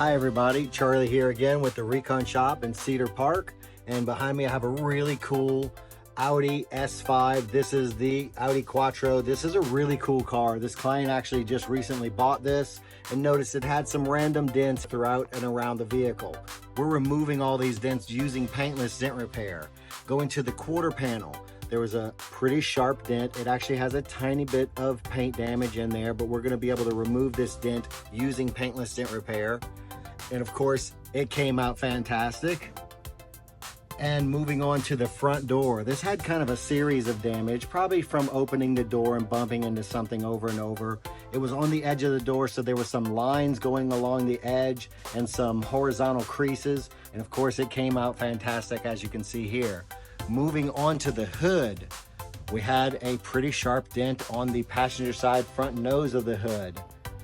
Hi everybody, Charlie here again with the Recon Shop in Cedar Park, and behind me I have a really cool Audi S5. This is the Audi Quattro. This is a really cool car. This client actually just recently bought this and noticed it had some random dents throughout and around the vehicle. We're removing all these dents using Paintless Dent Repair. Going to the quarter panel, there was a pretty sharp dent. It actually has a tiny bit of paint damage in there, but we're going to be able to remove this dent using Paintless Dent Repair. And of course, it came out fantastic. And moving on to the front door, this had kind of a series of damage, probably from opening the door and bumping into something over and over. It was on the edge of the door, so there were some lines going along the edge and some horizontal creases. And of course, it came out fantastic, as you can see here. Moving on to the hood, we had a pretty sharp dent on the passenger side front nose of the hood.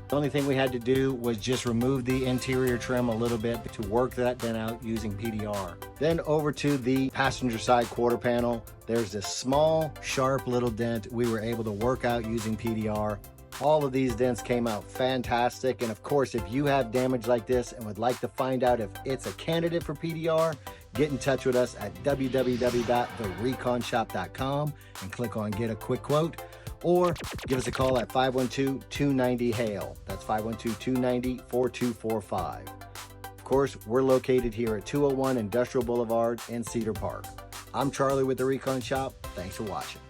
The only thing we had to do was just remove the interior trim a little bit to work that dent out using PDR. Then over to the passenger side quarter panel, there's this small, sharp little dent we were able to work out using PDR. All of these dents came out fantastic. And of course, if you have damage like this and would like to find out if it's a candidate for PDR, get in touch with us at www.thereconshop.com and click on Get a Quick Quote. Or give us a call at 512-290-HAIL. That's 512-290-4245. Of course, we're located here at 201 Industrial Boulevard in Cedar Park. I'm Charlie with the Recon Shop. Thanks for watching.